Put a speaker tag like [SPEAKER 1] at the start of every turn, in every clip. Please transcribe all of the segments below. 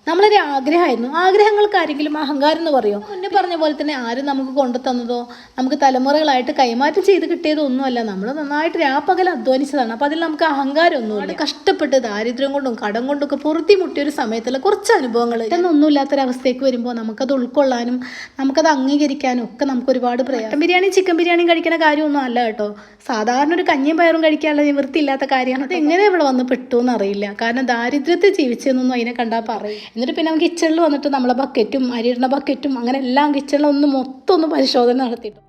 [SPEAKER 1] നമ്മളൊരു ആഗ്രഹമായിരുന്നു. ആഗ്രഹങ്ങൾക്ക് ആരെങ്കിലും അഹങ്കാരം എന്ന് പറയുമോ? മുന്നേ പറഞ്ഞ പോലെ തന്നെ ആരും നമുക്ക് കൊണ്ടു തന്നതോ നമുക്ക് തലമുറകളായിട്ട് കൈമാറ്റം ചെയ്ത് കിട്ടിയതോ ഒന്നുമല്ല. നമ്മൾ നന്നായിട്ട് രാപ്പകൽ അധ്വാനിച്ചതാണ്. അപ്പോൾ അതിൽ നമുക്ക് അഹങ്കാരമൊന്നുമില്ല. കഷ്ടപ്പെട്ട് ദാരിദ്ര്യം കൊണ്ടും കടം കൊണ്ടൊക്കെ പൊറുത്തി മുട്ടിയ ഒരു സമയത്തുള്ള കുറച്ച് അനുഭവങ്ങൾ ഒന്നുമില്ലാത്തൊരവസ്ഥയ്ക്ക് വരുമ്പോൾ നമുക്കത് ഉൾക്കൊള്ളാനും നമുക്കത് അംഗീകരിക്കാനും ഒക്കെ നമുക്ക് ഒരുപാട് മട്ടൻ ബിരിയാണി ചിക്കൻ ബിരിയാണിയും കഴിക്കുന്ന കാര്യമൊന്നും അല്ല കേട്ടോ. സാധാരണ ഒരു കഞ്ഞിയും പയറും കഴിക്കാനുള്ള നിവൃത്തിയില്ലാത്ത കാര്യമാണ്. അത് എങ്ങനെ ഇവിടെ വന്ന് പെട്ടു എന്നറിയില്ല. കാരണം ദാരിദ്ര്യത്തിൽ ജീവിച്ചെന്നൊന്നും അതിനെ കണ്ടാൽ പറയും. എന്നിട്ട് പിന്നെ നമുക്ക് കിച്ചണിൽ വന്നിട്ട് നമ്മളെ ബക്കറ്റും അരിയിടുന്ന ബക്കറ്റും അങ്ങനെ എല്ലാം കിച്ചണിൽ മൊത്തം ഒന്ന് പരിശോധന നടത്തിയിട്ടു.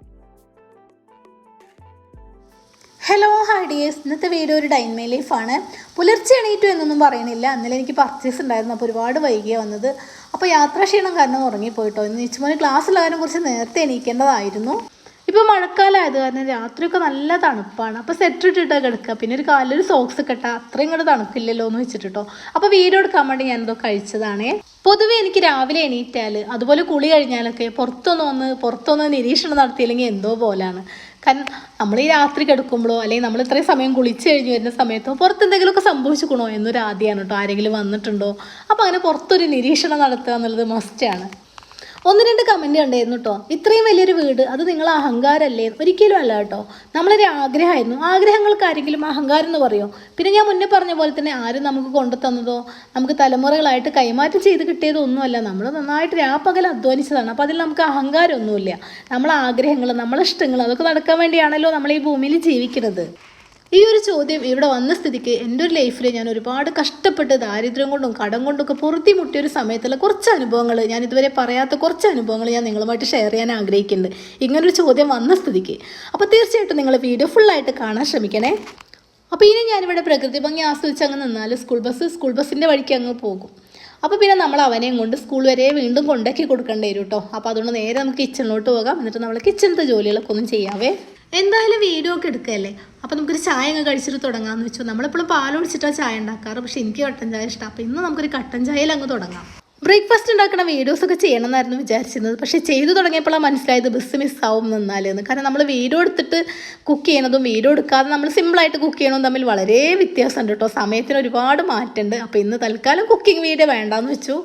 [SPEAKER 1] ഹലോ ഹായ് ഡിയേഴ്സ്, ഇന്നത്തെ വീഡിയോ ഒരു ഡൈൻമേ ലൈഫാണ്. പുലർച്ചെ എണീറ്റു എന്നൊന്നും പറയണില്ല. ഇന്നലെ എനിക്ക് പർച്ചേസ് ഉണ്ടായിരുന്നു. അപ്പോൾ ഒരുപാട് വൈകിയാണ് വന്നത്. അപ്പോൾ യാത്രാക്ഷീണം കാരണം ഉറങ്ങിപ്പോയിട്ടോ. ഇന്ന് നിച്ചുമോന് ക്ലാസ്സുള്ള കാരണം കുറച്ച് നേരത്തെ എണീക്കേണ്ടതായിരുന്നു. ഇപ്പോൾ മഴക്കാലമായത് കാരണം രാത്രിയൊക്കെ നല്ല തണുപ്പാണ്. അപ്പോൾ സെറ്റ് ഇട്ടിട്ടാണ് കിടക്കുക. പിന്നെ ഒരു കാലിലൊരു സോക്സ് ഒക്കെ ഇട്ടാൽ അത്രയും ഇങ്ങോട്ട് തണുക്കില്ലല്ലോ എന്ന് വെച്ചിട്ടോ. അപ്പോൾ വീഡിയോ എടുക്കാൻ വേണ്ടി ഞാനെന്തോ കഴിച്ചതാണേ. പൊതുവെ എനിക്ക് രാവിലെ എണീറ്റാൽ അതുപോലെ കുളി കഴിഞ്ഞാലൊക്കെ പുറത്തൊന്ന് നിരീക്ഷണം നടത്തിയില്ലെങ്കിൽ എന്തോ പോലാണ്. കാരണം നമ്മൾ ഈ രാത്രി കിടക്കുമ്പോഴോ അല്ലെങ്കിൽ നമ്മൾ ഇത്രയും സമയം കുളിച്ച് കഴിഞ്ഞ് വരുന്ന സമയത്തോ പുറത്തെന്തെങ്കിലുമൊക്കെ സംഭവിച്ചിക്കണോ എന്നൊരു ആദ്യമാണ് കേട്ടോ. ആരെങ്കിലും വന്നിട്ടുണ്ടോ? അപ്പോൾ അങ്ങനെ പുറത്തൊരു നിരീക്ഷണം നടത്തുക എന്നുള്ളത് മസ്റ്റാണ്. 1-2 കമൻറ്റ് കണ്ടായിരുന്നു കേട്ടോ. ഇത്രയും വലിയൊരു വീട് അത് നിങ്ങൾ അഹങ്കാരമല്ലേ? ഒരിക്കലും അല്ല കേട്ടോ. നമ്മളൊരു ആഗ്രഹമായിരുന്നു. ആഗ്രഹങ്ങൾക്ക് ആരെങ്കിലും അഹങ്കാരം എന്ന് പറയുമോ? പിന്നെ ഞാൻ മുന്നേ പറഞ്ഞ പോലെ തന്നെ ആരും നമുക്ക് കൊണ്ടു തന്നതോ നമുക്ക് തലമുറകളായിട്ട് കൈമാറ്റം ചെയ്ത് കിട്ടിയതോ ഒന്നുമല്ല. നമ്മൾ നന്നായിട്ട് രാപ്പകൽ അധ്വാനിച്ചതാണ്. അപ്പോൾ അതിൽ നമുക്ക് അഹങ്കാരമൊന്നുമില്ല. നമ്മളെ ആഗ്രഹങ്ങൾ നമ്മളെ ഇഷ്ടങ്ങൾ അതൊക്കെ നടക്കാൻ വേണ്ടിയാണല്ലോ നമ്മൾ ഈ ഭൂമിയിൽ ജീവിക്കുന്നത്. ഈ ഒരു ചോദ്യം ഇവിടെ വന്ന സ്ഥിതിക്ക് എൻ്റെ ഒരു ലൈഫിൽ ഞാൻ ഒരുപാട് കഷ്ടപ്പെട്ട് ദാരിദ്ര്യം കൊണ്ടും കടം കൊണ്ടൊക്കെ പൊറുത്തി മുട്ടിയ ഒരു സമയത്തുള്ള കുറച്ച് അനുഭവങ്ങൾ, ഞാൻ ഇതുവരെ പറയാത്ത കുറച്ച് അനുഭവങ്ങൾ ഞാൻ നിങ്ങളുമായിട്ട് ഷെയർ ചെയ്യാൻ ആഗ്രഹിക്കുന്നുണ്ട് ഇങ്ങനൊരു ചോദ്യം വന്ന സ്ഥിതിക്ക്. അപ്പോൾ തീർച്ചയായിട്ടും നിങ്ങൾ വീഡിയോ ഫുള്ളായിട്ട് കാണാൻ ശ്രമിക്കണേ. അപ്പോൾ ഇനി ഞാനിവിടെ പ്രകൃതി ഭംഗി ആസ്വദിച്ച് അങ്ങ് നിന്നാൽ സ്കൂൾ ബസ്സിൻ്റെ വഴിക്ക് അങ്ങ് പോകും. അപ്പോൾ പിന്നെ നമ്മൾ അവനെയും കൊണ്ട് സ്കൂൾ വരെ വീണ്ടും കൊണ്ടാക്കി കൊടുക്കേണ്ടി വരും കേട്ടോ. അപ്പോൾ അതുകൊണ്ട് നേരെ നമുക്ക് കിച്ചണിലോട്ട് പോകാം. എന്നിട്ട് നമ്മൾ കിച്ചണിലത്തെ ജോലികളൊക്കെ ഒന്നും ചെയ്യാവേ. എന്തായാലും വീഡിയോ ഒക്കെ എടുക്കുകയല്ലേ, അപ്പോൾ നമുക്കൊരു ചായ അങ്ങ് കഴിച്ചിട്ട് തുടങ്ങാമെന്ന് വെച്ചു. നമ്മളെപ്പോഴും പാലൊഴിച്ചിട്ടാണ് ചായ ഉണ്ടാക്കാറ്. പക്ഷേ എനിക്ക് കട്ടൻ ചായ ഇഷ്ടം. അപ്പോൾ ഇന്ന് നമുക്കൊരു കട്ടൻ ചായയിൽ അങ്ങ് തുടങ്ങാം. ബ്രേക്ക്ഫാസ്റ്റ് ഉണ്ടാക്കുന്ന വീഡിയോസൊക്കെ ചെയ്യണമെന്നായിരുന്നു വിചാരിച്ചിരുന്നത്. പക്ഷേ ചെയ്തു തുടങ്ങിയപ്പോഴാണ് മനസ്സിലായത് ബസ് മിസ്സാവും നിന്നാലെന്ന്. കാരണം നമ്മൾ വീഡിയോ എടുത്തിട്ട് കുക്ക് ചെയ്യണതും വീഡിയോ എടുക്കാതെ നമ്മൾ സിമ്പിളായിട്ട് കുക്ക് ചെയ്യണതും തമ്മിൽ വളരെ വ്യത്യാസമുണ്ട് കേട്ടോ. സമയത്തിന് ഒരുപാട് മാറ്റമുണ്ട്. അപ്പോൾ ഇന്ന് തൽക്കാലം കുക്കിംഗ് വീഡിയോ വേണ്ടാന്ന് വെച്ചു.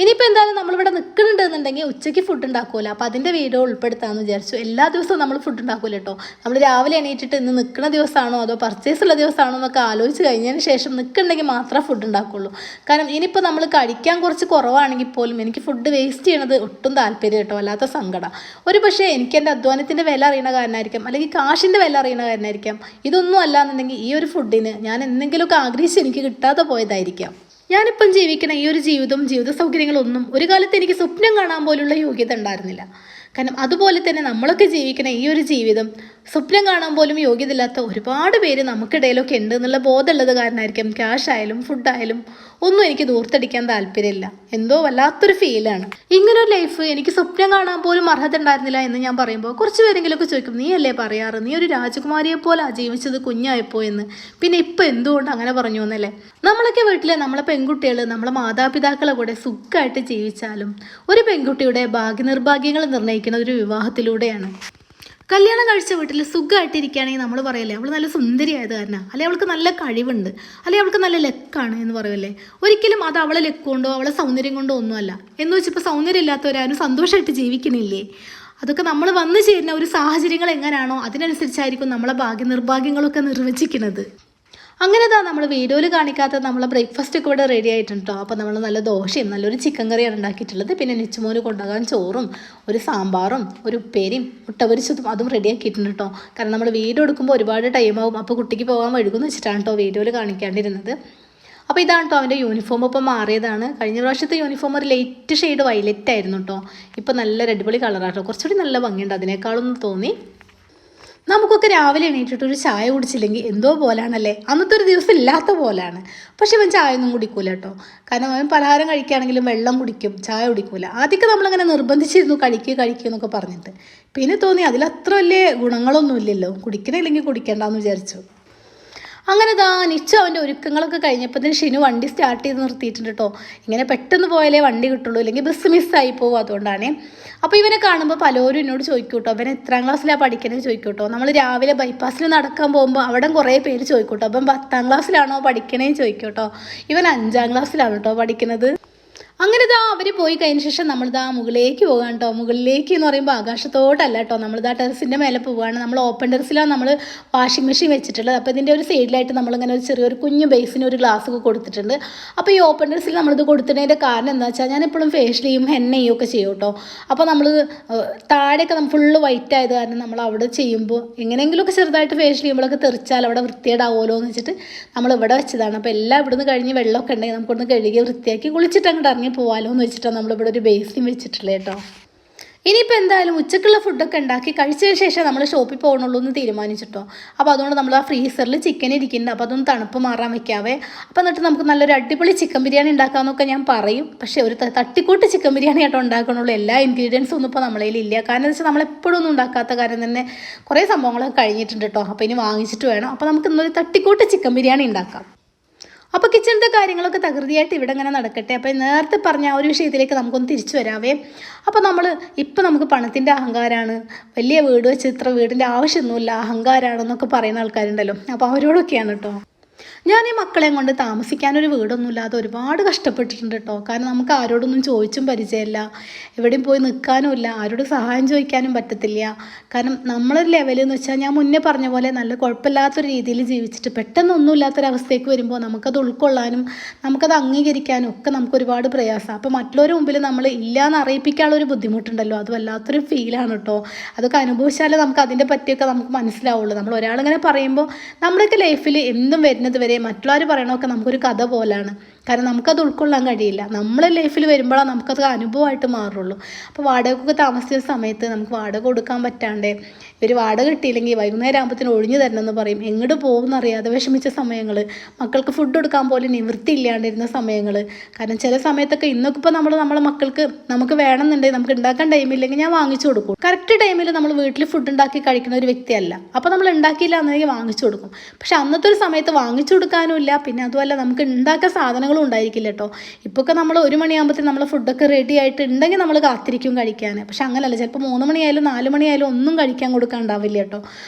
[SPEAKER 1] ഇനിയിപ്പോൾ എന്തായാലും നമ്മളിവിടെ നിൽക്കുന്നുണ്ടെന്നുണ്ടെങ്കിൽ ഉച്ചയ്ക്ക് ഫുഡ് ഉണ്ടാക്കുമല്ലോ. അപ്പോൾ അതിൻ്റെ വീഡിയോ ഉൾപ്പെടുത്താമെന്ന് വിചാരിച്ചു. എല്ലാ ദിവസവും നമ്മൾ ഫുഡ് ഉണ്ടാക്കില്ല കേട്ടോ. നമ്മൾ രാവിലെ എണീറ്റിട്ട് ഇന്ന് നിൽക്കുന്ന ദിവസമാണോ അതോ പർച്ചേസ് ഉള്ള ദിവസമാണോ എന്നൊക്കെ ആലോചിച്ച് കഴിഞ്ഞതിന് ശേഷം നിൽക്കുന്നുണ്ടെങ്കിൽ മാത്രമേ ഫുഡ് ഉണ്ടാക്കുള്ളൂ. കാരണം ഇനിയിപ്പോൾ നമ്മൾ കഴിക്കാൻ കുറച്ച് കുറവാണെങ്കിൽ പോലും എനിക്ക് ഫുഡ് വേസ്റ്റ് ചെയ്യണത് ഒട്ടും താല്പര്യം കേട്ടോ, അല്ലാത്ത സങ്കടം. ഒരു പക്ഷേ എനിക്ക് എൻ്റെ അധ്വാനത്തിൻ്റെ വില അറിയണ കാരണമായിരിക്കാം, അല്ലെങ്കിൽ കാശിൻ്റെ വില അറിയണ കാരണമായിരിക്കാം. ഇതൊന്നും അല്ലാന്നുണ്ടെങ്കിൽ ഈ ഒരു ഫുഡിന് ഞാൻ എന്തെങ്കിലുമൊക്കെ ആഗ്രഹിച്ച് എനിക്ക് കിട്ടാതെ പോയതായിരിക്കാം. ഞാനിപ്പം ജീവിക്കുന്ന ഈ ഒരു ജീവിത സൗകര്യങ്ങളൊന്നും ഒരു കാലത്ത് എനിക്ക് സ്വപ്നം കാണാൻ പോലുള്ള യോഗ്യത ഉണ്ടായിരുന്നില്ല. കാരണം അതുപോലെ തന്നെ നമ്മളൊക്കെ ജീവിക്കുന്ന ഈ ഒരു ജീവിതം സ്വപ്നം കാണാൻ പോലും യോഗ്യതയില്ലാത്ത ഒരുപാട് പേര് നമുക്കിടയിലൊക്കെ ഉണ്ട് എന്നുള്ള ബോധമുള്ളത് കാരണമായിരിക്കും ക്യാഷ് ആയാലും ഫുഡായാലും ഒന്നും എനിക്ക് ദൂർത്തടിക്കാൻ താല്പര്യമില്ല. എന്തോ വല്ലാത്തൊരു ഫീലാണ്. ഇങ്ങനൊരു ലൈഫ് എനിക്ക് സ്വപ്നം കാണാൻ പോലും അർഹത ഉണ്ടായിരുന്നില്ല എന്ന് ഞാൻ പറയുമ്പോൾ കുറച്ച് പേരെങ്കിലുമൊക്കെ ചോദിക്കും, നീ അല്ലേ പറയാറ് നീ ഒരു രാജകുമാരിയെ പോലെ ജീവിച്ചത് കുഞ്ഞായപ്പോ എന്ന്. പിന്നെ ഇപ്പം എന്തുകൊണ്ട് അങ്ങനെ പറഞ്ഞു എന്നല്ലേ? നമ്മളൊക്കെ വീട്ടിലെ നമ്മളെ പെൺകുട്ടികൾ നമ്മളെ മാതാപിതാക്കളെ കൂടെ സുഖമായിട്ട് ജീവിച്ചാലും ഒരു പെൺകുട്ടിയുടെ ഭാഗ്യനിർഭാഗ്യങ്ങൾ നിർണ്ണയിക്കുന്നത് ഒരു വിവാഹത്തിലൂടെയാണ്. കല്യാണം കഴിച്ച വീട്ടിൽ സുഖമായിട്ടിരിക്കുകയാണെങ്കിൽ നമ്മൾ പറയല്ലേ അവൾ നല്ല സുന്ദരിയായത് കാരണം, അല്ലെങ്കിൽ അവൾക്ക് നല്ല കഴിവുണ്ട്, അല്ലെങ്കിൽ അവൾക്ക് നല്ല ലക്കാണ് എന്ന് പറയുമല്ലേ. ഒരിക്കലും അത് അവളെ ലക്ക് കൊണ്ടോ അവളെ സൗന്ദര്യം കൊണ്ടോ ഒന്നുമല്ല. എന്ന് വെച്ചിപ്പോൾ സൗന്ദര്യം ഇല്ലാത്തവരാരും സന്തോഷമായിട്ട് ജീവിക്കണില്ലേ? അതൊക്കെ നമ്മൾ വന്നു ചേരുന്ന ഒരു സാഹചര്യങ്ങൾ എങ്ങനെയാണോ അതിനനുസരിച്ചായിരിക്കും നമ്മളെ ഭാഗ്യനിർഭാഗ്യങ്ങളൊക്കെ നിർവചിക്കുന്നത്. അങ്ങനെ നമ്മൾ വീഡിയോയിൽ കാണിക്കാത്ത നമ്മളെ ബ്രേക്ക്ഫാസ്റ്റ് ഒക്കെ ഇവിടെ റെഡി ആയിട്ടുണ്ട് കേട്ടോ. അപ്പോൾ നമ്മൾ നല്ല ദോശയും നല്ലൊരു ചിക്കൻ കറിയാണ് ഉണ്ടാക്കിയിട്ടുള്ളത്. പിന്നെ നിച്ചുമോന് കൊണ്ടുപോകാൻ ചോറും ഒരു സാമ്പാറും ഒരു ഉപ്പേരിയും മുട്ട പൊരിച്ചതും അതും റെഡി ആക്കിയിട്ടുണ്ട് കേട്ടോ. കാരണം നമ്മൾ വീഡിയോ എടുക്കുമ്പോൾ ഒരുപാട് ടൈമാവും. അപ്പോൾ കുട്ടിക്ക് പോകാൻ വഴുകുമെന്ന് വെച്ചിട്ടാണ് കേട്ടോ വീഡിയോയിൽ കാണിക്കാണ്ടിരുന്നത്. അപ്പോൾ ഇതാണ് കേട്ടോ അവൻ്റെ യൂണിഫോം. ഇപ്പോൾ മാറിയതാണ്. കഴിഞ്ഞ പ്രാവശ്യത്തെ യൂണിഫോം ഒരു ലൈറ്റ് ഷെയ്ഡ് വയലറ്റ് ആയിരുന്നു കേട്ടോ. ഇപ്പോൾ നല്ല അടിപൊളി കളറാട്ടോ. കുറച്ചുകൂടി നല്ല ഭംഗിയുണ്ട് അതിനേക്കാളൊന്നും തോന്നി. നമുക്കൊക്കെ രാവിലെ എണീറ്റിട്ട് ഒരു ചായ കുടിച്ചില്ലെങ്കിൽ എന്തോ പോലാണല്ലേ, അന്നത്തെ ഒരു ദിവസം ഇല്ലാത്ത പോലാണ്. പക്ഷെ അവൻ ചായ ഒന്നും കുടിക്കൂല കേട്ടോ. കാരണം അവൻ പലഹാരം കഴിക്കുകയാണെങ്കിലും വെള്ളം കുടിക്കും, ചായ കുടിക്കൂല. ആദ്യമൊക്കെ നമ്മളങ്ങനെ നിർബന്ധിച്ചിരുന്നു കഴിക്കുക എന്നൊക്കെ പറഞ്ഞിട്ട്. പിന്നെ തോന്നി അതിലത്ര വലിയ ഗുണങ്ങളൊന്നും ഇല്ലല്ലോ, കുടിക്കണില്ലെങ്കിൽ കുടിക്കണ്ടെന്ന് വിചാരിച്ചു. അങ്ങനെ നിച്ചു അവൻ്റെ ഒരുക്കങ്ങളൊക്കെ കഴിഞ്ഞപ്പോൾ ഷിനു വണ്ടി സ്റ്റാർട്ട് ചെയ്ത് നിർത്തിയിട്ടുണ്ട് കേട്ടോ. ഇങ്ങനെ പെട്ടെന്ന് പോയാലേ വണ്ടി കിട്ടുള്ളൂ, അല്ലെങ്കിൽ ബസ് മിസ്സായി പോകും. അതുകൊണ്ടാണ്. അപ്പോൾ ഇവനെ കാണുമ്പോൾ പലരും എന്നോട് ചോദിക്കും കേട്ടോ, അവൻ എത്രാം ക്ലാസ്സിലാണ് പഠിക്കണത് ചോദിക്കും കേട്ടോ. നമ്മൾ രാവിലെ ബൈപ്പാസിൽ നടക്കാൻ പോകുമ്പോൾ അവിടെ കുറേ പേര് ചോദിക്കും കേട്ടോ, അപ്പം 10ാം ക്ലാസ്സിലാണോ പഠിക്കണേന്ന് ചോദിക്കും കേട്ടോ. ഇവൻ 5ാം ക്ലാസ്സിലാണ് കേട്ടോ പഠിക്കുന്നത്. അങ്ങനെ ഇതാ അവർ പോയി കഴിഞ്ഞ ശേഷം നമ്മളിതാ മുകളിലേക്ക് പോകാൻ കേട്ടോ. മുകളിലേക്ക് എന്ന് പറയുമ്പോൾ ആകാശത്തോട്ടല്ല കേട്ടോ, നമ്മളിതാ ടെറസിൻ്റെ മേലെ പോവുകയാണ്. നമ്മൾ ഓപ്പൺ ടെറസിലാണ് നമ്മൾ വാഷിംഗ് മെഷീൻ വെച്ചിട്ടുള്ളത്. അപ്പോൾ ഇതിൻ്റെ ഒരു സൈഡിലായിട്ട് നമ്മളിങ്ങനെ ഒരു ചെറിയൊരു കുഞ്ഞു ബേസിന് ഒരു ഗ്ലാസ് ഒക്കെ കൊടുത്തിട്ടുണ്ട്. അപ്പോൾ ഈ ഓപ്പൺ ടെറസിൽ നമ്മളിത് കൊടുത്തിട്ടതിൻ്റെ കാരണം എന്താ വെച്ചാൽ ഞാൻ എപ്പോഴും ഫേഷ്യൽ ചെയ്യും ഹെന്ന ചെയ്യും ഒക്കെ ചെയ്യും കേട്ടോ. അപ്പോൾ നമ്മൾ താഴെയൊക്കെ ഫുള്ള് വൈറ്റ് ആയത് കാരണം നമ്മൾ അവിടെ ചെയ്യുമ്പോൾ എങ്ങനെയെങ്കിലുമൊക്കെ ചെറുതായിട്ട് ഫേഷ്യൽ ചെയ്യുമ്പോഴൊക്കെ തെറിച്ചാൽ അവിടെ വൃത്തിയേടാവുമല്ലോ എന്ന് വെച്ചിട്ട് നമ്മൾ ഇവിടെ വെച്ചതാണ്. അപ്പോൾ എല്ലാം ഇവിടുന്ന് കഴിഞ്ഞ് വെള്ളമൊക്കെ ഉണ്ടെങ്കിൽ നമുക്കൊന്ന് കഴുകി വൃത്തിയാക്കി കുളിച്ചിട്ട് അങ്ങോട്ട് ഇറങ്ങി പോകാമല്ലോ എന്ന് വെച്ചിട്ടാണ് നമ്മളിവിടെ ഒരു ബേസിൻ വെച്ചിട്ടുള്ളത് കേട്ടോ. ഇനിയിപ്പോൾ എന്തായാലും ഉച്ചക്കുള്ള ഫുഡൊക്കെ ഉണ്ടാക്കി കഴിച്ചതിന് ശേഷം നമ്മൾ ഷോപ്പിൽ പോകണുള്ളൂ എന്ന് തീരുമാനിച്ചിട്ടോ. അപ്പോൾ അതുകൊണ്ട് നമ്മൾ ആ ഫ്രീസറിൽ ചിക്കൻ ഇരിക്കുന്നുണ്ട്. അപ്പോൾ അതൊന്ന് തണുപ്പ് മാറാൻ വെക്കാവേ. അപ്പോൾ എന്നിട്ട് നമുക്ക് നല്ലൊരു അടിപൊളി ചിക്കൻ ബിരിയാണി ഉണ്ടാക്കാമെന്നൊക്കെ ഞാൻ പറയും. പക്ഷേ ഒരു തട്ടിക്കൂട്ട് ചിക്കൻ ബിരിയാണി ആയിട്ട് ഉണ്ടാക്കണുള്ളൂ. എല്ലാ ഇൻഗ്രീഡിയൻസും ഒന്നും ഇപ്പോൾ നമ്മളതിൽ ഇല്ല. കാരണം എന്താ വെച്ചാൽ നമ്മളെപ്പോഴും ഒന്നും ഉണ്ടാക്കാത്ത കാര്യം തന്നെ കുറേ സംഭവങ്ങളൊക്കെ കഴിഞ്ഞിട്ടുണ്ട് കേട്ടോ. അപ്പോൾ ഇനി വാങ്ങിച്ചിട്ട് വേണം. അപ്പോൾ നമുക്ക് ഇന്നൊരു തട്ടിക്കൂട്ട് ചിക്കൻ ബിരിയാണി ഉണ്ടാക്കാം. അപ്പോൾ കിച്ചണിൻ്റെ കാര്യങ്ങളൊക്കെ തകൃതിയായിട്ട് ഇവിടെ ഇങ്ങനെ നടക്കട്ടെ. അപ്പോൾ നേരത്തെ പറഞ്ഞ ആ ഒരു വിഷയത്തിലേക്ക് നമുക്കൊന്ന് തിരിച്ചു വരാവേ. അപ്പോൾ ഇപ്പം നമുക്ക് പണത്തിൻ്റെ അഹങ്കാരമാണ്, വലിയ വീട് വെച്ച് ഇത്ര വീടിൻ്റെ ആവശ്യമൊന്നുമില്ല, അഹങ്കാരമാണെന്നൊക്കെ പറയുന്ന ആൾക്കാരുണ്ടല്ലോ. അപ്പോൾ അവരോടൊക്കെയാണ് കേട്ടോ. ഞാൻ ഈ മക്കളെയും കൊണ്ട് താമസിക്കാനൊരു വീടൊന്നുമില്ലാതെ ഒരുപാട് കഷ്ടപ്പെട്ടിട്ടുണ്ട് കേട്ടോ. കാരണം നമുക്ക് ആരോടൊന്നും ചോദിച്ചും പരിചയമില്ല, എവിടെയും പോയി നിൽക്കാനുമില്ല, ആരോട് സഹായം ചോദിക്കാനും പറ്റത്തില്ല. കാരണം നമ്മളൊരു ലെവലെന്ന് വെച്ചാൽ ഞാൻ മുന്നേ പറഞ്ഞ പോലെ നല്ല കുഴപ്പമില്ലാത്തൊരു രീതിയിൽ ജീവിച്ചിട്ട് പെട്ടെന്ന് ഒന്നുമില്ലാത്തൊരവസ്ഥയ്ക്ക് വരുമ്പോൾ നമുക്കത് ഉൾക്കൊള്ളാനും നമുക്കത് അംഗീകരിക്കാനും ഒക്കെ നമുക്ക് ഒരുപാട് പ്രയാസമാണ്. അപ്പോൾ മറ്റുള്ളവരുടെ മുമ്പിൽ നമ്മൾ ഇല്ലയെന്ന് അറിയിപ്പിക്കാനുള്ളൊരു ബുദ്ധിമുട്ടുണ്ടല്ലോ, അത് വല്ലാത്തൊരു ഫീലാണ് കേട്ടോ. അതൊക്കെ അനുഭവിച്ചാലേ നമുക്ക് അതിൻ്റെ പറ്റിയൊക്കെ നമുക്ക് മനസ്സിലാവുള്ളൂ. നമ്മൾ ഒരാളിങ്ങനെ പറയുമ്പോൾ നമ്മുടെയൊക്കെ ലൈഫിൽ എന്തും വരുന്നത് വരെ മറ്റുള്ളവർ പറയണമൊക്കെ നമുക്കൊരു കഥ പോലാണ്. കാരണം നമുക്കത് ഉൾക്കൊള്ളാൻ കഴിയില്ല. നമ്മളെ ലൈഫിൽ വരുമ്പോഴാണ് നമുക്കത് അനുഭവമായിട്ട് മാറുള്ളൂ. അപ്പോൾ വാടകയ്ക്കൊക്കെ താമസിച്ച സമയത്ത് നമുക്ക് വാടക കൊടുക്കാൻ പറ്റാണ്ട് ഇവർ വാടക കിട്ടിയില്ലെങ്കിൽ വൈകുന്നേരം ആകുമ്പോഴത്തേന് ഒഴിഞ്ഞു തരണമെന്ന് പറയും. എങ്ങോട്ട് പോകുമെന്നറിയാതെ വിഷമിച്ച സമയങ്ങൾ, മക്കൾക്ക് ഫുഡ് കൊടുക്കാൻ പോലും നിവൃത്തി ഇല്ലാണ്ടിരുന്ന സമയങ്ങൾ. കാരണം ചില സമയത്തൊക്കെ ഇന്നൊക്കെ ഇപ്പോൾ നമ്മളെ മക്കൾക്ക് നമുക്ക് വേണമെന്നുണ്ടെങ്കിൽ നമുക്ക് ഉണ്ടാക്കാൻ ടൈമില്ലെങ്കിൽ ഞാൻ വാങ്ങിച്ചു കൊടുക്കും. കറക്റ്റ് ടൈമിൽ നമ്മൾ വീട്ടിൽ ഫുഡ് ഉണ്ടാക്കി കഴിക്കുന്ന ഒരു വ്യക്തിയല്ല. അപ്പോൾ നമ്മൾ ഉണ്ടാക്കിയില്ല എന്നുണ്ടെങ്കിൽ വാങ്ങിച്ചു കൊടുക്കും. പക്ഷെ അന്നത്തെ ഒരു സമയത്ത് വാങ്ങിച്ചു കൊടുക്കാനും ഇല്ല, പിന്നെ അതുമല്ല നമുക്ക് ഉണ്ടാക്കാൻ സാധനങ്ങളും ഉണ്ടായിരിക്കില്ല കേട്ടോ. ഇപ്പൊക്കെ നമ്മൾ 1 മണിയാകുമ്പോഴത്തേന് നമ്മൾ ഫുഡൊക്കെ റെഡി ആയിട്ട് ഉണ്ടെങ്കിൽ നമ്മൾ കാത്തിരിക്കും കഴിക്കാൻ. പക്ഷെ അങ്ങനെയല്ല, ചിലപ്പോൾ 3 മണിയായാലും 4 മണിയായാലും ഒന്നും കഴിക്കാൻ കൊടുക്കാനുണ്ടാവില്ല കേട്ടോ.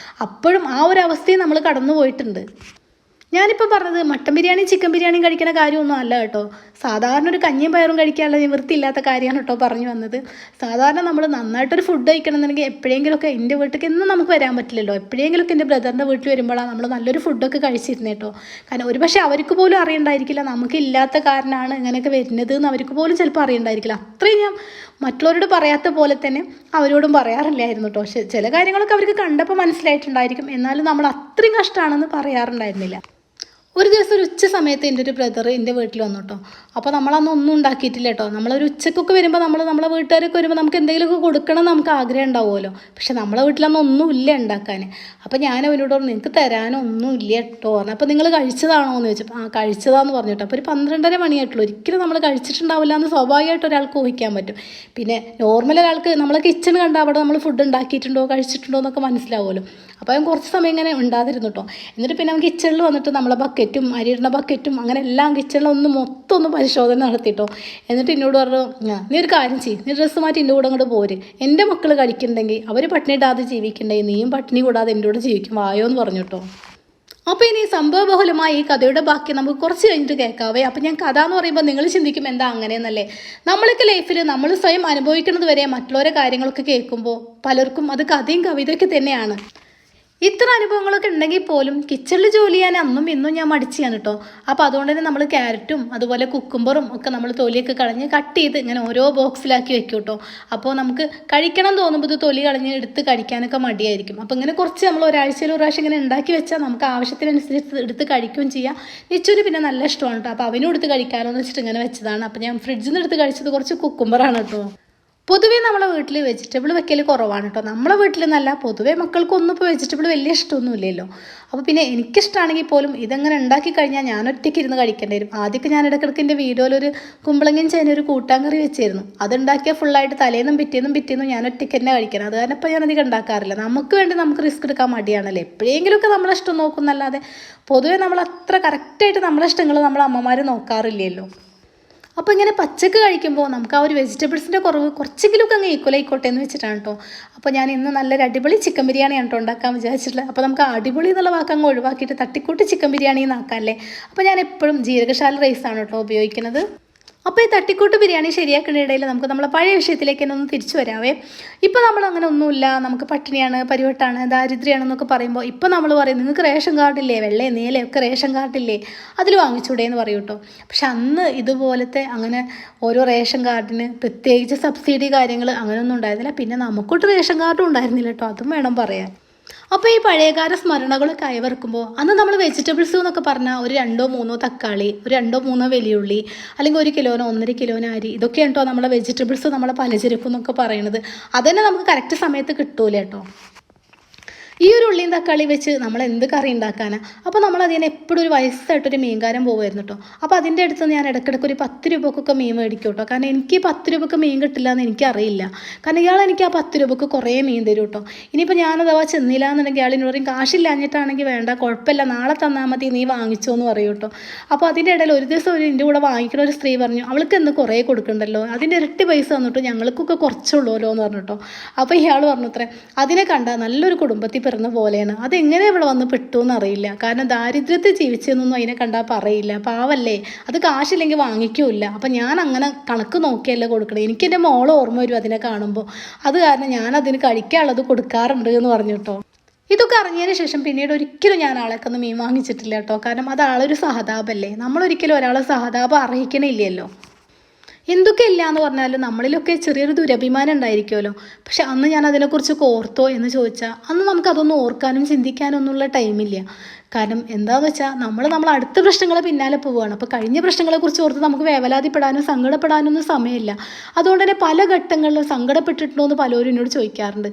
[SPEAKER 1] അപ്പോഴും ആ ഒരു അവസ്ഥയിൽ നമ്മൾ കടന്നു പോയിട്ടുണ്ട്. ഞാനിപ്പോൾ പറഞ്ഞത് മട്ടൻ ബിരിയാണിയും ചിക്കൻ ബിരിയാണിയും കഴിക്കുന്ന കാര്യമൊന്നും അല്ല കേട്ടോ. സാധാരണ ഒരു കഞ്ഞിയും പയറും കഴിക്കാനുള്ള നിവൃത്തിയില്ലാത്ത കാര്യമാണ് കേട്ടോ പറഞ്ഞു വന്നത്. സാധാരണ നമ്മൾ നന്നായിട്ടൊരു ഫുഡ് കഴിക്കണമെന്നുണ്ടെങ്കിൽ എപ്പോഴെങ്കിലുമൊക്കെ എൻ്റെ വീട്ടിലേക്ക് എന്നും നമുക്ക് വരാൻ പറ്റില്ലല്ലോ. എപ്പോഴെങ്കിലുമൊക്കെ എൻ്റെ ബ്രദറിൻ്റെ വീട്ടിൽ വരുമ്പോഴാണ് നമ്മൾ നല്ലൊരു ഫുഡൊക്കെ കഴിച്ചിരുന്നത് കേട്ടോ. കാരണം ഒരു പക്ഷേ അവർക്ക് പോലും അറിയണ്ടായിരിക്കില്ല നമുക്കില്ലാത്ത കാരണമാണ് ഇങ്ങനെയൊക്കെ വരുന്നത് എന്ന് അവർക്ക് പോലും ചിലപ്പോൾ അറിയണ്ടായിരിക്കില്ല. അത്രയും ഞാൻ മറ്റുള്ളവരോട് പറയാത്ത പോലെ തന്നെ അവരോടും പറയാറില്ലായിരുന്നു കേട്ടോ. പക്ഷേ ചില കാര്യങ്ങളൊക്കെ അവർക്ക് കണ്ടപ്പോൾ മനസ്സിലായിട്ടുണ്ടായിരിക്കും, എന്നാലും നമ്മൾ അത്രയും കഷ്ടമാണെന്ന് പറയാറുണ്ടായിരുന്നില്ല. ഒരു ദിവസം ഒരു ഉച്ച സമയത്ത് എൻ്റെ ഒരു ബ്രദർ എൻ്റെ വീട്ടിൽ വന്നു കേട്ടോ. അപ്പോൾ നമ്മളന്ന് ഒന്നും ഉണ്ടാക്കിയിട്ടില്ല കേട്ടോ. നമ്മളൊരു ഉച്ചക്കൊക്കെ വരുമ്പോൾ നമ്മളെ വീട്ടുകാരൊക്കെ വരുമ്പോൾ നമുക്ക് എന്തെങ്കിലുമൊക്കെ കൊടുക്കണം എന്ന് നമുക്ക് ആഗ്രഹം ഉണ്ടാവുമല്ലോ. പക്ഷെ നമ്മളെ വീട്ടിലൊന്നും ഒന്നുമില്ല ഉണ്ടാക്കാൻ. അപ്പോൾ ഞാൻ അവനോട് പറഞ്ഞു നിങ്ങൾക്ക് തരാനൊന്നും ഇല്ല കേട്ടോ പറഞ്ഞു. അപ്പോൾ നിങ്ങൾ കഴിച്ചതാണോ എന്ന് ചോദിച്ചപ്പോൾ ആ കഴിച്ചതാന്ന് പറഞ്ഞിട്ടോ. അപ്പോൾ ഒരു 12:30 മണിയായിട്ടുള്ളൂ. ഒരിക്കലും നമ്മൾ കഴിച്ചിട്ടുണ്ടാവില്ല എന്ന് സ്വാഭാവികമായിട്ട് ഒരാൾക്ക് ഊഹിക്കാൻ പറ്റും. പിന്നെ നോർമൽ ഒരാൾക്ക് നമ്മളെ കിച്ചൺ കണ്ടാൽ അവിടെ നമ്മൾ ഫുഡ് ഉണ്ടാക്കിയിട്ടുണ്ടോ കഴിച്ചിട്ടുണ്ടോ എന്നൊക്കെ മനസ്സിലാവുമല്ലോ. അപ്പോൾ അവൻ കുറച്ച് സമയം ഇങ്ങനെ ഉണ്ടാതിരുന്നു കേട്ടോ. എന്നിട്ട് പിന്നെ അവൻ കിച്ചണിൽ വന്നിട്ട് നമ്മളെ ബക്കറ്റും അരിയിടുന്ന ബക്കറ്റും അങ്ങനെ എല്ലാം കിച്ചണിലൊന്ന് മൊത്തം ഒന്ന് പരിശോധന നടത്തിയിട്ടോ. എന്നിട്ട് എന്നോട് പറഞ്ഞു നീ ഒരു കാര്യം ചെയ്യും, നീ ഡ്രസ്സ് മാറ്റി എൻ്റെ കൂടെ അങ്ങോട്ട് പോര്, എൻ്റെ മക്കൾ കഴിക്കുന്നുണ്ടെങ്കിൽ അവർ പട്ടിണി ഇടാതെ ജീവിക്കണ്ടെങ്കിൽ നീയും പട്ടിണി കൂടാതെ എൻ്റെ കൂടെ ജീവിക്കും വായോ എന്ന് പറഞ്ഞു കേട്ടോ. അപ്പോൾ ഇനി സംഭവബഹുലമായി ഈ കഥയുടെ ബാക്കി നമുക്ക് കുറച്ച് കഴിഞ്ഞിട്ട് കേൾക്കാവേ. അപ്പോൾ ഞാൻ കഥ എന്ന് പറയുമ്പോൾ നിങ്ങൾ ചിന്തിക്കും എന്താ അങ്ങനെയെന്നല്ലേ. നമ്മളൊക്കെ ലൈഫിൽ നമ്മൾ സ്വയം അനുഭവിക്കുന്നത് വരെ മറ്റുള്ളവരെ കാര്യങ്ങളൊക്കെ കേൾക്കുമ്പോൾ പലർക്കും അത് കഥയും കവിതയൊക്കെ തന്നെയാണ്. ഇത്ര അനുഭവങ്ങളൊക്കെ ഉണ്ടെങ്കിൽ പോലും കിച്ചണിൽ ജോലി ചെയ്യാൻ അന്നും ഇന്നും ഞാൻ മടിച്ചാണ് കേട്ടോ. അപ്പോൾ അതുകൊണ്ട് തന്നെ നമ്മൾ ക്യാരറ്റും അതുപോലെ കുക്കുംബറും ഒക്കെ നമ്മൾ തൊലിയൊക്കെ കളഞ്ഞ് കട്ട് ചെയ്ത് ഇങ്ങനെ ഓരോ ബോക്സിലാക്കി വെക്കും കേട്ടോ. അപ്പോൾ നമുക്ക് കഴിക്കണം തോന്നുമ്പോൾ ഇത് തൊലി കളഞ്ഞ് എടുത്ത് കഴിക്കാനൊക്കെ മടിയായിരിക്കും. അപ്പോൾ ഇങ്ങനെ കുറച്ച് നമ്മൾ ഒരാഴ്ചയിൽ ഒരു പ്രാവശ്യം ഇങ്ങനെ ഉണ്ടാക്കി വെച്ചാൽ നമുക്ക് ആവശ്യത്തിനനുസരിച്ച് എടുത്ത് കഴിക്കുകയും ചെയ്യാം. നിച്ചൊരു പിന്നെ നല്ല ഇഷ്ടമാണ് കേട്ടോ. അപ്പോൾ അവനും എടുത്ത് കഴിക്കാമല്ലോ എന്ന് വെച്ചിട്ട് ഇങ്ങനെ വെച്ചതാണ്. അപ്പോൾ ഞാൻ ഫ്രിഡ്ജിൽ നിന്ന് എടുത്ത് കഴിച്ചത് കുറച്ച് കുക്കുംബറാണ് കേട്ടോ. പൊതുവേ നമ്മളെ വീട്ടിൽ വെജിറ്റബിൾ വെക്കൽ കുറവാണ് കേട്ടോ. നമ്മളെ വീട്ടിൽ നല്ല പൊതുവേ മക്കൾക്കൊന്നും ഇപ്പോൾ വെജിറ്റബിൾ വലിയ ഇഷ്ടമൊന്നുമില്ലല്ലോ. അപ്പോൾ പിന്നെ എനിക്കിഷ്ടമാണെങ്കിൽ പോലും ഇതെങ്ങനെ ഉണ്ടാക്കി കഴിഞ്ഞാൽ ഞാൻ ഒറ്റയ്ക്ക് ഇരുന്ന് കഴിക്കേണ്ടി വരും. ആദ്യമൊക്കെ ഞാൻ ഇടയ്ക്കിടയ്ക്ക് എൻ്റെ വീഡിയോയിലൊരു കുമ്പളങ്ങയും ചേന ഒരു കൂട്ടാൻ കറി വെച്ചിരുന്നു. അതുണ്ടാക്കിയാൽ ഫുള്ളായിട്ട് തലേന്നും പിറ്റേന്നും ഞാൻ ഒറ്റയ്ക്ക് തന്നെ കഴിക്കണം. അത് കാരണം ഇപ്പോൾ ഞാനധികം ഉണ്ടാക്കാറില്ല. നമുക്ക് വേണ്ടി നമുക്ക് റിസ്ക് എടുക്കാൻ മടിയാണല്ലോ. എപ്പോഴെങ്കിലുമൊക്കെ നമ്മളെ ഇഷ്ടം നോക്കുന്നല്ലാതെ പൊതുവേ നമ്മൾ അത്ര കറക്റ്റായിട്ട് നമ്മളെ ഇഷ്ടങ്ങൾ നമ്മളെ അമ്മമാർ നോക്കാറില്ലല്ലോ. അപ്പോൾ ഇങ്ങനെ പച്ചക്ക് കഴിക്കുമ്പോൾ നമുക്ക് ആ ഒരു വെജിറ്റബിൾസിൻ്റെ കുറവ് കുറച്ചെങ്കിലുമൊക്കെ അങ്ങ് ഈക്വൽ ആയിക്കോട്ടെ എന്ന് വെച്ചിട്ടാണ് കേട്ടോ. അപ്പോൾ ഞാൻ ഇന്ന് നല്ലൊരു അടിപൊളി ചിക്കൻ ബിരിയാണിയാണ് കേട്ടോ ഉണ്ടാക്കാൻ വിചാരിച്ചിട്ടുള്ളത്. അപ്പോൾ നമുക്ക് അടിപൊളി എന്നുള്ള വാക്കങ്ങ് ഒഴിവാക്കിയിട്ട് തട്ടിക്കൂട്ട് ചിക്കൻ ബിരിയാണി എന്നാക്കാമല്ലേ. അപ്പോൾ ഞാൻ എപ്പോഴും ജീരകശാല റൈസാണ് കേട്ടോ ഉപയോഗിക്കുന്നത്. അപ്പോൾ ഈ തട്ടിക്കൂട്ട് ബിരിയാണി ശരിയാക്കുന്ന ഇടയിൽ നമുക്ക് നമ്മളെ പഴയ വിഷയത്തിലേക്ക് തന്നെ ഒന്ന് തിരിച്ചു വരാവേ. ഇപ്പോൾ നമ്മൾ അങ്ങനെ ഒന്നുമില്ല, നമുക്ക് പട്ടിണിയാണ്, പരിവട്ടാണ്, ദാരിദ്ര്യമാണെന്നൊക്കെ പറയുമ്പോൾ ഇപ്പോൾ നമ്മൾ പറയും നിങ്ങൾക്ക് റേഷൻ കാർഡില്ലേ, വെള്ളേ നീലേ ഒക്കെ റേഷൻ കാർഡില്ലേ, അതിൽ വാങ്ങിച്ചൂടെ എന്ന് പറയും കേട്ടോ. പക്ഷെ അന്ന് ഇതുപോലത്തെ അങ്ങനെ ഓരോ റേഷൻ കാർഡിന് പ്രത്യേകിച്ച് സബ്സിഡി കാര്യങ്ങൾ അങ്ങനെയൊന്നും ഉണ്ടായിരുന്നില്ല. പിന്നെ നമുക്കൊട്ട് റേഷൻ കാർഡും ഉണ്ടായിരുന്നില്ല കേട്ടോ, അതും വേണം പറയാൻ. അപ്പോൾ ഈ പഴയകാല സ്മരണകളൊക്കെ അയവർക്കുമ്പോൾ അന്ന് നമ്മൾ വെജിറ്റബിൾസ് എന്നൊക്കെ പറഞ്ഞാൽ ഒരു 2-3 തക്കാളി, ഒരു 2-3 വലിയുള്ളി, അല്ലെങ്കിൽ 1 കിലോനോ 1.5 കിലോനോ അരി, ഇതൊക്കെയാണ് കേട്ടോ നമ്മളെ വെജിറ്റബിൾസ്, നമ്മളെ പലചരക്കും എന്നൊക്കെ പറയുന്നത്. അതുതന്നെ നമുക്ക് കറക്റ്റ് സമയത്ത് കിട്ടൂല കേട്ടോ. ഈ ഒരു ഉള്ളിയും തക്കാളി വെച്ച് നമ്മൾ എന്ത് കറി ഉണ്ടാക്കാനാണ്. അപ്പോൾ നമ്മൾ അതിനെ എപ്പോഴും ഒരു വയസ്സായിട്ടൊരു മീൻകാരൻ പോകുമായിരുന്നു കേട്ടോ. അപ്പോൾ അതിൻ്റെ അടുത്ത് ഞാൻ ഇടയ്ക്കിടയ്ക്ക് ഒരു 10 രൂപക്കൊക്കെ മീൻ മേടിക്കും കേട്ടോ. കാരണം എനിക്ക് 10 രൂപക്ക് മീൻ കിട്ടില്ല എന്ന് എനിക്കറിയില്ല. കാരണം ഇയാൾ എനിക്ക് ആ 10 രൂപക്ക് കുറേ മീൻ തരും കേട്ടോ. ഇനിയിപ്പോൾ ഞാനഥവാ ചെന്നില്ല എന്നുണ്ടെങ്കിൽ ആളിനോട് പറയും കാശില്ലാഞ്ഞിട്ടാണെങ്കിൽ വേണ്ട, കുഴപ്പമില്ല, നാളെ തന്നാൽ മതി, നീ വാങ്ങിച്ചോ എന്ന് പറയും കേട്ടോ. അപ്പോൾ അതിൻ്റെ ഇടയിൽ ഒരു ദിവസം എൻ്റെ കൂടെ വാങ്ങിക്കുന്ന ഒരു സ്ത്രീ പറഞ്ഞു അവൾക്ക് എന്ന് കുറേ കൊടുക്കണ്ടല്ലോ, അതിൻ്റെ ഇരട്ടി പൈസ തന്നിട്ട് ഞങ്ങൾക്കൊക്കെ കുറച്ചുള്ളൂല്ലോ എന്ന് പറഞ്ഞു കേട്ടോ. അപ്പോൾ ഇയാൾ പറഞ്ഞു അത്രേ, അതിനെ കണ്ട നല്ലൊരു കുടുംബത്തിൽ പിറന്ന പോലെയാണ്, അതെങ്ങനെ ഇവിടെ വന്ന് പെട്ടു എന്നറിയില്ല. കാരണം ദാരിദ്ര്യത്തിൽ ജീവിച്ചെന്നൊന്നും അതിനെ കണ്ടാൽ പറയില്ല, പാവല്ലേ, അത് കാശില്ലെങ്കിൽ വാങ്ങിക്കൂല്ല. അപ്പം ഞാൻ അങ്ങനെ കണക്ക് നോക്കിയല്ലേ കൊടുക്കണേ, എനിക്ക് എൻ്റെ മോള് ഓർമ്മ വരും അതിനെ കാണുമ്പോൾ, അത് കാരണം ഞാൻ അതിന് കഴിക്കാനുള്ളത് കൊടുക്കാറുണ്ട് എന്ന് പറഞ്ഞു കേട്ടോ. ഇതൊക്കെ അറിഞ്ഞതിന് ശേഷം പിന്നീട് ഒരിക്കലും ഞാൻ ആളെക്കൊന്ന് മീൻ വാങ്ങിച്ചിട്ടില്ല കേട്ടോ. കാരണം അത് ആളൊരു സഹതാപല്ലേ, നമ്മളൊരിക്കലും ഒരാളെ സഹതാപം അറിയിക്കണില്ലല്ലോ. എന്തൊക്കെ ഇല്ല എന്ന് പറഞ്ഞാലും നമ്മളിലൊക്കെ ചെറിയൊരു ദുരഭിമാനം ഉണ്ടായിരിക്കുമല്ലോ. പക്ഷെ അന്ന് ഞാൻ അതിനെക്കുറിച്ച് ഓർത്തോ എന്ന് ചോദിച്ചാൽ അന്ന് നമുക്കതൊന്നും ഓർക്കാനും ചിന്തിക്കാനും ഒന്നുമുള്ള ടൈമില്ല. കാരണം എന്താണെന്ന് വെച്ചാൽ നമ്മൾ അടുത്ത പ്രശ്നങ്ങളെ പിന്നാലെ പോവുകയാണ്. അപ്പോൾ കഴിഞ്ഞ പ്രശ്നങ്ങളെക്കുറിച്ച് ഓർത്ത് നമുക്ക് വേവലാതിപ്പെടാനും സങ്കടപ്പെടാനൊന്നും സമയമില്ല. അതുകൊണ്ട് തന്നെ പല ഘട്ടങ്ങളിലും സങ്കടപ്പെട്ടിട്ടുണ്ടോ എന്ന് പലരും എന്നോട് ചോദിക്കാറുണ്ട്.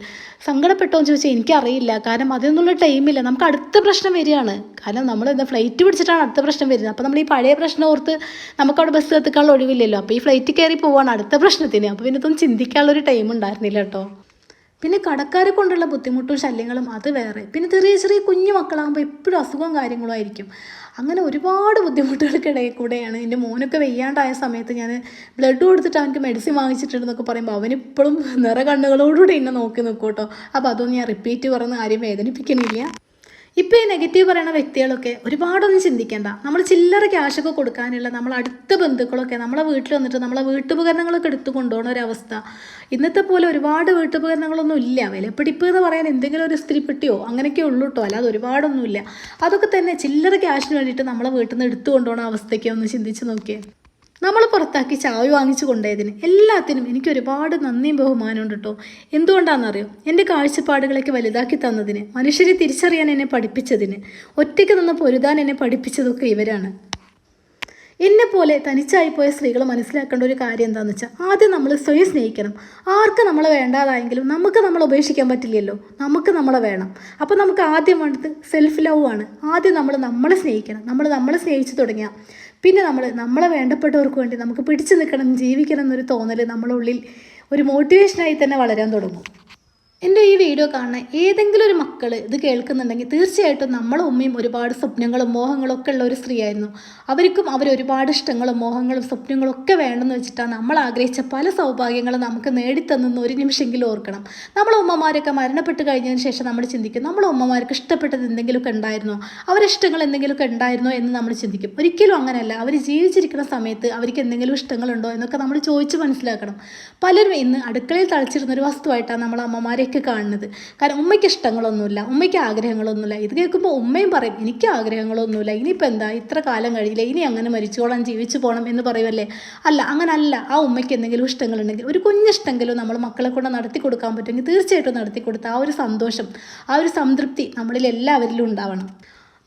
[SPEAKER 1] സങ്കടപ്പെട്ടോ എന്ന് ചോദിച്ചാൽ എനിക്കറിയില്ല. കാരണം അതിനൊന്നുള്ള ടൈമില്ല, നമുക്ക് അടുത്ത പ്രശ്നം വരികയാണ്. കാരണം നമ്മൾ എന്താ ഫ്ലൈറ്റ് പിടിച്ചിട്ടാണ് അടുത്ത പ്രശ്നം വരുന്നത്. അപ്പോൾ നമ്മൾ ഈ പഴയ പ്രശ്നം ഓർത്ത് നമുക്കവിടെ ബസ് എത്തിക്കാനുള്ള ഒഴിവില്ലല്ലോ. അപ്പോൾ ഈ ഫ്ലൈറ്റ് കയറി പോവാണ് അടുത്ത പ്രശ്നത്തിന്. അപ്പോൾ പിന്നെ ഇതൊന്നും ചിന്തിക്കാനുള്ളൊരു ടൈം ഉണ്ടായിരുന്നില്ല കേട്ടോ. പിന്നെ കടക്കാരെ കൊണ്ടുള്ള ബുദ്ധിമുട്ടും ശല്യങ്ങളും അത് വേറെ. പിന്നെ ചെറിയ ചെറിയ കുഞ്ഞു മക്കളാകുമ്പോൾ എപ്പോഴും അസുഖവും കാര്യങ്ങളും ആയിരിക്കും. അങ്ങനെ ഒരുപാട് ബുദ്ധിമുട്ടുകൾക്കിടയിൽ കൂടെയാണ് എൻ്റെ മോനൊക്കെ വെയ്യാണ്ടായ സമയത്ത് ഞാൻ ബ്ലഡ് കൊടുത്തിട്ട് അവനക്ക് മെഡിസിൻ വാങ്ങിച്ചിട്ടുണ്ടെന്നൊക്കെ പറയുമ്പോൾ അവനിപ്പോഴും നിറ കണ്ണുകളോടുകൂടി എന്നെ നോക്കി നിൽക്കും കേട്ടോ. അപ്പോൾ അതൊന്നും ഞാൻ റിപ്പീറ്റ് പറയുന്ന ആരും വേദനിപ്പിക്കണില്ല. ഇപ്പോൾ ഈ നെഗറ്റീവ് പറയുന്ന വ്യക്തികളൊക്കെ ഒരുപാടൊന്നും ചിന്തിക്കേണ്ട. നമ്മൾ ചില്ലറ ക്യാഷൊക്കെ കൊടുക്കാനുള്ള നമ്മൾ അടുത്ത ബന്ധുക്കളൊക്കെ നമ്മളെ വീട്ടിൽ വന്നിട്ട് നമ്മളെ വീട്ടുപകരണങ്ങളൊക്കെ എടുത്തു കൊണ്ടുപോകുന്ന ഒരവസ്ഥ. ഇന്നത്തെ പോലെ ഒരുപാട് വീട്ടുപകരണങ്ങളൊന്നും ഇല്ല. വിലപിടിപ്പ് എന്ന് പറയാൻ എന്തെങ്കിലും ഒരു ഇസ്തിരിപ്പെട്ടിയോ അങ്ങനെയൊക്കെ ഉള്ളൂ കേട്ടോ, അല്ലാതെ ഒരുപാടൊന്നുമില്ല. അതൊക്കെ തന്നെ ചില്ലറ ക്യാഷിന് വേണ്ടിയിട്ട് നമ്മളെ വീട്ടിൽ നിന്ന് എടുത്തു കൊണ്ടുപോകുന്ന അവസ്ഥയ്ക്ക് ഒന്ന് ചിന്തിച്ച് നോക്കിയേ. നമ്മൾ പുറത്താക്കി ചായ വാങ്ങിച്ചു കൊണ്ടുപോയതിന് എല്ലാത്തിനും എനിക്ക് ഒരുപാട് നന്ദിയും ബഹുമാനമുണ്ട് കേട്ടോ. എന്തുകൊണ്ടാണെന്നറിയോ, എൻ്റെ കാഴ്ചപ്പാടുകളൊക്കെ വലുതാക്കി തന്നതിന്, മനുഷ്യരെ തിരിച്ചറിയാൻ എന്നെ പഠിപ്പിച്ചതിന്, ഒറ്റയ്ക്ക് നിന്ന് പൊരുതാൻ എന്നെ പഠിപ്പിച്ചതൊക്കെ ഇവരാണ്. എന്നെപ്പോലെ തനിച്ചായിപ്പോയ സ്ത്രീകൾ മനസ്സിലാക്കേണ്ട ഒരു കാര്യം എന്താണെന്ന് വെച്ചാൽ ആദ്യം നമ്മൾ സ്വയം സ്നേഹിക്കണം. ആർക്ക് നമ്മളെ വേണ്ടാതായെങ്കിലും നമുക്ക് നമ്മളെ ഉപേക്ഷിക്കാൻ പറ്റില്ലല്ലോ, നമുക്ക് നമ്മളെ വേണം. അപ്പോൾ നമുക്ക് ആദ്യം വേണ്ടത് സെൽഫ് ലവ് ആണ്. ആദ്യം നമ്മളെ സ്നേഹിക്കണം. നമ്മളെ സ്നേഹിച്ച് തുടങ്ങിയാൽ പിന്നെ നമ്മളെ വേണ്ടപ്പെട്ടവർക്ക് വേണ്ടി നമുക്ക് പിടിച്ചു നിൽക്കണം, ജീവിക്കണം എന്നൊരു തോന്നൽ നമ്മുടെ ഉള്ളിൽ ഒരു മോട്ടിവേഷനായി തന്നെ വളരാൻ തുടങ്ങും. എൻ്റെ ഈ വീഡിയോ കാണുന്ന ഏതെങ്കിലും ഒരു മക്കൾ ഇത് കേൾക്കുന്നുണ്ടെങ്കിൽ തീർച്ചയായിട്ടും നമ്മളെ ഉമ്മയും ഒരുപാട് സ്വപ്നങ്ങളും മോഹങ്ങളും ഒക്കെ ഉള്ള ഒരു സ്ത്രീയായിരുന്നു. അവർക്കും ഒരുപാട് ഇഷ്ടങ്ങളും മോഹങ്ങളും സ്വപ്നങ്ങളും ഒക്കെ വേണമെന്ന് വെച്ചിട്ടാണ് നമ്മൾ ആഗ്രഹിച്ച പല സൗഭാഗ്യങ്ങളും നമുക്ക് നേടിത്തന്നെന്ന് ഒരു നിമിഷമെങ്കിലും ഓർക്കണം. നമ്മളെ ഉമ്മമാരൊക്കെ മരണപ്പെട്ട് കഴിഞ്ഞതിന് ശേഷം നമ്മൾ ചിന്തിക്കും നമ്മളെ ഉമ്മമാർക്ക് ഇഷ്ടപ്പെട്ടത് എന്തെങ്കിലുമൊക്കെ ഉണ്ടായിരുന്നോ, അവരിഷ്ടങ്ങൾ എന്തെങ്കിലുമൊക്കെ ഉണ്ടായിരുന്നോ എന്ന് നമ്മൾ ചിന്തിക്കും. ഒരിക്കലും അങ്ങനെയല്ല. അവർ ജീവിച്ചിരിക്കുന്ന സമയത്ത് അവർക്ക് എന്തെങ്കിലും ഇഷ്ടങ്ങളുണ്ടോ എന്നൊക്കെ നമ്മൾ ചോദിച്ച് മനസ്സിലാക്കണം. പലരും ഇന്ന് അടുക്കളയിൽ തളിച്ചിരുന്നൊരു വസ്തുവായിട്ടാണ് നമ്മളെ അമ്മമാരെ കാണുന്നത്. കാരണം ഉമ്മയ്ക്ക് ഇഷ്ടങ്ങളൊന്നുമില്ല, ഉമ്മയ്ക്ക് ആഗ്രഹങ്ങളൊന്നുമില്ല. ഇത് കേൾക്കുമ്പോൾ ഉമ്മയും പറയും എനിക്ക് ആഗ്രഹങ്ങളൊന്നുമില്ല, ഇനിയിപ്പോൾ എന്താ ഇത്ര കാലം കഴിയില്ല, ഇനി അങ്ങനെ മരിച്ചോളാം, ജീവിച്ചു പോകണം എന്ന് പറയുമല്ലേ. അല്ല, അങ്ങനല്ല. ആ ഉമ്മയ്ക്ക് എന്തെങ്കിലും ഇഷ്ടങ്ങളുണ്ടെങ്കിൽ ഒരു കുഞ്ഞിഷ്ടമെങ്കിലും നമ്മൾ മക്കളെ കൊണ്ട് നടത്തി കൊടുക്കാൻ പറ്റുമെങ്കിൽ തീർച്ചയായിട്ടും നടത്തി കൊടുത്ത് ആ ഒരു സന്തോഷം, ആ ഒരു സംതൃപ്തി നമ്മളിൽ എല്ലാവരിലും ഉണ്ടാവണം.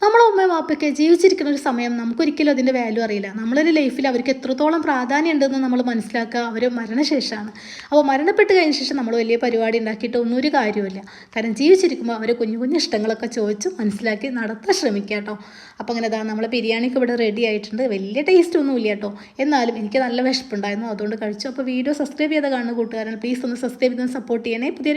[SPEAKER 1] നമ്മളെ ഉമ്മയും വാപ്പയൊക്കെ ജീവിച്ചിരിക്കുന്ന ഒരു സമയം നമുക്കൊരിക്കലും അതിൻ്റെ വാല്യൂ അറിയില്ല. നമ്മളൊരു ലൈഫിൽ അവർക്ക് എത്രത്തോളം പ്രാധാന്യം ഉണ്ടെന്ന് നമ്മൾ മനസ്സിലാക്കുക അവർ മരണശേഷമാണ്. അപ്പോൾ മരണപ്പെട്ട് കഴിഞ്ഞ ശേഷം നമ്മൾ വലിയ പരിപാടി ഉണ്ടാക്കിയിട്ട് ഒന്നും ഒരു കാര്യമില്ല. കാരണം ജീവിച്ചിരിക്കുമ്പോൾ അവരെ കുഞ്ഞു കുഞ്ഞു ഇഷ്ടങ്ങളൊക്കെ ചോദിച്ച് മനസ്സിലാക്കി നടത്താൻ ശ്രമിക്കുക കേട്ടോ. അപ്പോൾ അങ്ങനെ നമ്മൾ ബിരിയാണിക്ക് ഇവിടെ റെഡി ആയിട്ടുണ്ട്. വലിയ ടേസ്റ്റ് ഒന്നും ഇല്ല കേട്ടോ, എന്നാലും എനിക്ക് നല്ല വിശപ്പുണ്ടായിരുന്നു, അതുകൊണ്ട് കഴിച്ചു. അപ്പോൾ വീഡിയോ സബ്സ്ക്രൈബ് ചെയ്ത് കാണുന്ന കൂട്ടുകാരൻ പ്ലീസ് ഒന്ന് സബ്സ്ക്രൈബ് ചെയ്ത് സപ്പോർട്ട് ചെയ്യണേ. പുതിയ